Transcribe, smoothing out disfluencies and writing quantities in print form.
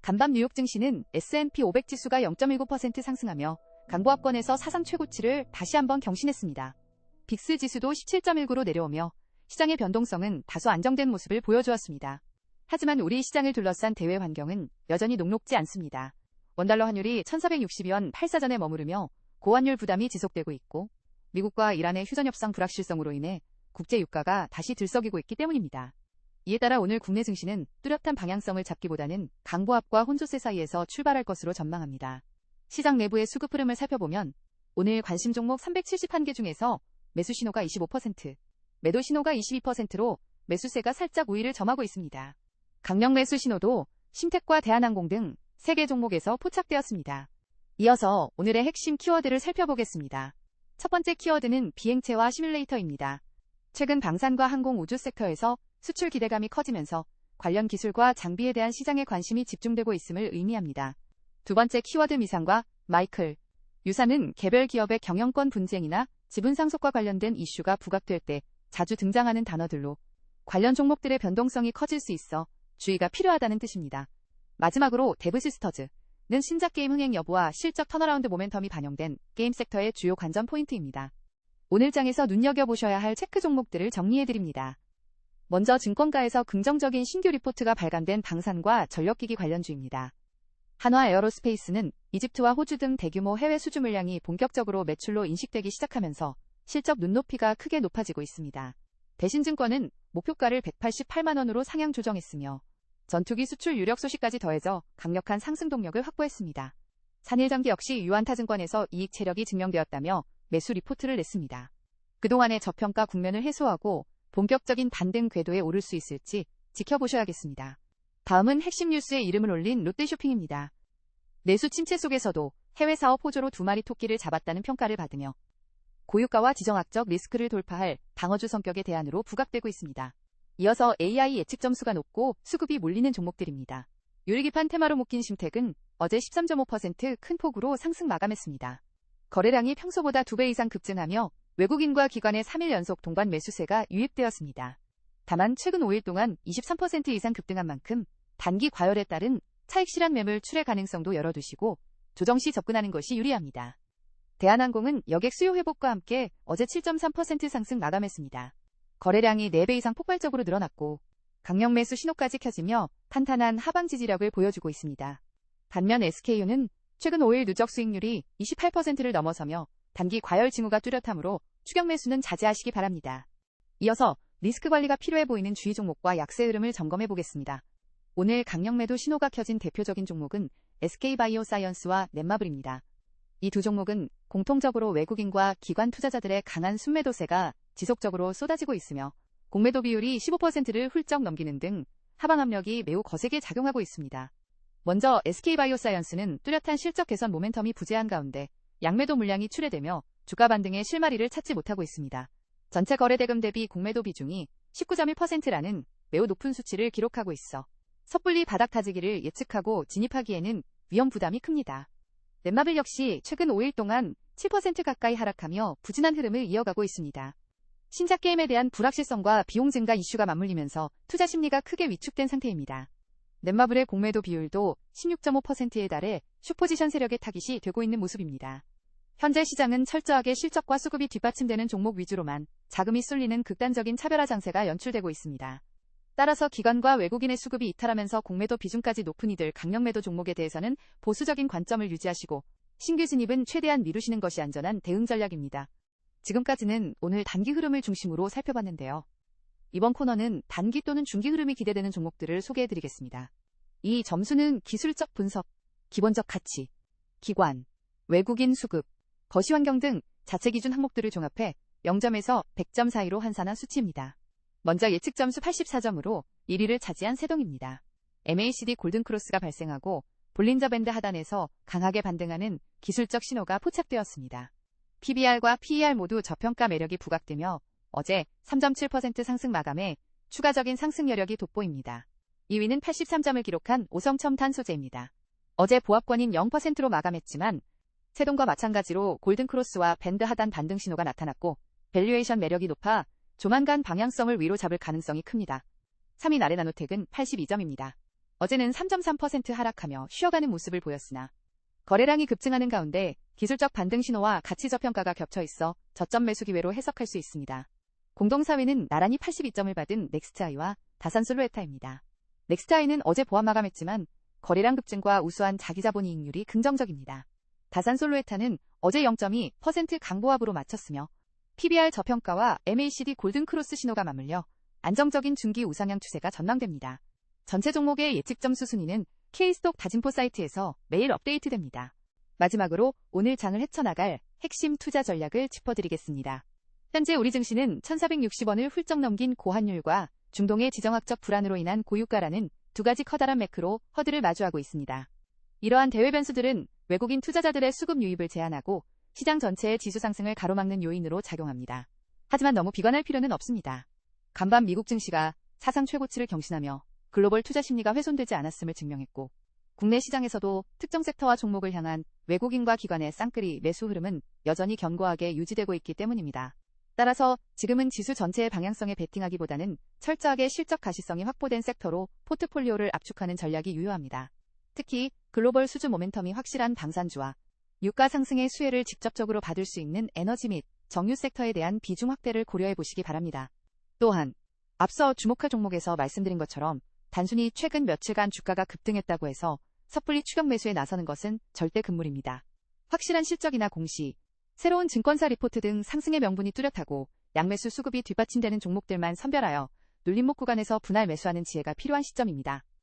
간밤 뉴욕 증시는 S&P 500 지수가 0.19% 상승하며 강보합권에서 사상 최고치를 다시 한번 경신했습니다. 빅스 지수도 17.19로 내려오며 시장의 변동성은 다소 안정된 모습을 보여주었습니다. 하지만 우리 시장을 둘러싼 대외 환경은 여전히 녹록지 않습니다. 원달러 환율이 1460원 84전에 머무르며 고환율 부담이 지속되고 있고 미국과 이란의 휴전협상 불확실성으로 인해 국제 유가가 다시 들썩이고 있기 때문입니다. 이에 따라 오늘 국내 증시는 뚜렷한 방향성을 잡기보다는 강보합과 혼조세 사이에서 출발할 것으로 전망합니다. 시장 내부의 수급 흐름을 살펴보면 오늘 관심 종목 371개 중에서 매수 신호가 25%, 매도 신호가 22%로 매수세가 살짝 우위를 점하고 있습니다. 강력 매수 신호도 심텍과 대한항공 등 3개 종목에서 포착되었습니다. 이어서 오늘의 핵심 키워드를 살펴보겠습니다. 첫 번째 키워드는 비행체와 시뮬레이터입니다. 최근 방산과 항공 우주 섹터에서 수출 기대감이 커지면서 관련 기술과 장비에 대한 시장의 관심이 집중되고 있음을 의미합니다. 두 번째 키워드 미상과 마이클. 유사는 개별 기업의 경영권 분쟁이나 지분 상속과 관련된 이슈가 부각될 때 자주 등장하는 단어들로 관련 종목들의 변동성이 커질 수 있어 주의가 필요하다는 뜻입니다. 마지막으로 데브시스터즈는 신작 게임 흥행 여부와 실적 턴어라운드 모멘텀이 반영된 게임 섹터의 주요 관전 포인트입니다. 오늘 장에서 눈여겨보셔야 할 체크 종목들을 정리해드립니다. 먼저 증권가에서 긍정적인 신규 리포트가 발간된 방산과 전력기기 관련주입니다. 한화 에어로스페이스는 이집트와 호주 등 대규모 해외 수주 물량이 본격적으로 매출로 인식되기 시작하면서 실적 눈높이가 크게 높아지고 있습니다. 대신증권은 목표가를 188만원으로 상향 조정했으며 전투기 수출 유력 소식까지 더해져 강력한 상승 동력을 확보했습니다. 산일전기 역시 유한타증권에서 이익 체력이 증명되었다며 매수 리포트를 냈습니다. 그동안의 저평가 국면을 해소하고 본격적인 반등 궤도에 오를 수 있을지 지켜보셔야겠습니다. 다음은 핵심 뉴스에 이름을 올린 롯데쇼핑입니다. 내수 침체 속에서도 해외 사업 호조로 2마리 토끼를 잡았다는 평가를 받으며 고유가와 지정학적 리스크를 돌파할 방어주 성격의 대안으로 부각되고 있습니다. 이어서 AI 예측 점수가 높고 수급이 몰리는 종목들입니다. 유리기판 테마로 묶인 심텍은 어제 13.5% 큰 폭으로 상승 마감했습니다. 거래량이 평소보다 2배 이상 급증하며 외국인과 기관의 3일 연속 동반 매수세가 유입되었습니다. 다만 최근 5일 동안 23% 이상 급등한 만큼 단기 과열에 따른 차익 실현 매물 출회 가능성도 열어두시고 조정 시 접근하는 것이 유리합니다. 대한항공은 여객 수요 회복과 함께 어제 7.3% 상승 마감했습니다. 거래량이 4배 이상 폭발적으로 늘어났고 강력 매수 신호까지 켜지며 탄탄한 하방 지지력을 보여주고 있습니다. 반면 SKU는 최근 5일 누적 수익률이 28%를 넘어서며 단기 과열 징후가 뚜렷하므로 추격 매수는 자제하시기 바랍니다. 이어서 리스크 관리가 필요해 보이는 주의 종목과 약세 흐름을 점검해 보겠습니다. 오늘 강력 매도 신호가 켜진 대표적인 종목은 SK바이오사이언스와 넷마블입니다. 이 두 종목은 공통적으로 외국인과 기관 투자자들의 강한 순매도세가 지속적으로 쏟아지고 있으며 공매도 비율이 15%를 훌쩍 넘기는 등 하방 압력이 매우 거세게 작용하고 있습니다. 먼저 SK바이오사이언스는 뚜렷한 실적 개선 모멘텀이 부재한 가운데 양매도 물량이 출회되며 주가 반등의 실마리를 찾지 못하고 있습니다. 전체 거래대금 대비 공매도 비중이 19.1%라는 매우 높은 수치를 기록하고 있어 섣불리 바닥 다지기를 예측하고 진입하기에는 위험 부담이 큽니다. 넷마블 역시 최근 5일 동안 7% 가까이 하락하며 부진한 흐름을 이어가고 있습니다. 신작 게임에 대한 불확실성과 비용 증가 이슈가 맞물리면서 투자 심리가 크게 위축된 상태입니다. 넷마블의 공매도 비율도 16.5%에 달해 슈포지션 세력의 타깃이 되고 있는 모습입니다. 현재 시장은 철저하게 실적과 수급이 뒷받침되는 종목 위주로만 자금이 쏠리는 극단적인 차별화 장세가 연출되고 있습니다. 따라서 기관과 외국인의 수급이 이탈하면서 공매도 비중까지 높은 이들 강력 매도 종목에 대해서는 보수적인 관점을 유지하시고 신규 진입은 최대한 미루시는 것이 안전한 대응 전략입니다. 지금까지는 오늘 단기 흐름을 중심으로 살펴봤는데요. 이번 코너는 단기 또는 중기 흐름이 기대되는 종목들을 소개해드리겠습니다. 이 점수는 기술적 분석, 기본적 가치, 기관, 외국인 수급, 거시환경 등 자체 기준 항목들을 종합해 0점에서 100점 사이로 환산한 수치입니다. 먼저 예측 점수 84점으로 1위를 차지한 세동입니다. MACD 골든크로스가 발생하고 볼린저 밴드 하단에서 강하게 반등하는 기술적 신호가 포착되었습니다. PBR과 PER 모두 저평가 매력이 부각되며 어제 3.7% 상승 마감에 추가적인 상승 여력이 돋보입니다. 2위는 83점을 기록한 오성첨단 소재입니다. 어제 보합권인 0%로 마감했지만 세동과 마찬가지로 골든크로스와 밴드 하단 반등 신호가 나타났고 밸류에이션 매력이 높아 조만간 방향성을 위로 잡을 가능성이 큽니다. 3위 나레나노텍은 82점입니다. 어제는 3.3% 하락하며 쉬어가는 모습을 보였으나 거래량이 급증하는 가운데 기술적 반등 신호와 가치 저평가가 겹쳐 있어 저점 매수 기회로 해석할 수 있습니다. 공동사위는 나란히 82점을 받은 넥스트아이와 다산솔로에타입니다. 넥스트아이는 어제 보합 마감했지만 거래량 급증과 우수한 자기자본 이익률이 긍정적입니다. 다산솔로에타는 어제 0.2% 강보합으로 마쳤으며 PBR 저평가와 MACD 골든크로스 신호가 맞물려 안정적인 중기 우상향 추세가 전망됩니다. 전체 종목의 예측 점수 순위는 K스톡 다진포 사이트에서 매일 업데이트됩니다. 마지막으로 오늘 장을 헤쳐나갈 핵심 투자 전략을 짚어드리겠습니다. 현재 우리 증시는 1460원을 훌쩍 넘긴 고환율과 중동의 지정학적 불안으로 인한 고유가라는 두 가지 커다란 매크로 허들을 마주하고 있습니다. 이러한 대외 변수들은 외국인 투자자들의 수급 유입을 제한하고 시장 전체의 지수 상승을 가로막는 요인으로 작용합니다. 하지만 너무 비관할 필요는 없습니다. 간밤 미국 증시가 사상 최고치를 경신하며 글로벌 투자 심리가 훼손되지 않았음을 증명했고 국내 시장에서도 특정 섹터와 종목을 향한 외국인과 기관의 쌍끌이 매수 흐름은 여전히 견고하게 유지되고 있기 때문입니다. 따라서 지금은 지수 전체의 방향성에 베팅하기보다는 철저하게 실적 가시성이 확보된 섹터로 포트폴리오를 압축하는 전략이 유효합니다. 특히 글로벌 수주 모멘텀이 확실한 방산주와 유가 상승의 수혜를 직접적으로 받을 수 있는 에너지 및 정유 섹터에 대한 비중 확대를 고려해 보시기 바랍니다. 또한 앞서 주목할 종목에서 말씀드린 것처럼 단순히 최근 며칠간 주가가 급등했다고 해서 섣불리 추격 매수에 나서는 것은 절대 금물입니다. 확실한 실적이나 공시, 새로운 증권사 리포트 등 상승의 명분이 뚜렷하고 양매수 수급이 뒷받침되는 종목들만 선별하여 눌림목 구간에서 분할 매수하는 지혜가 필요한 시점입니다.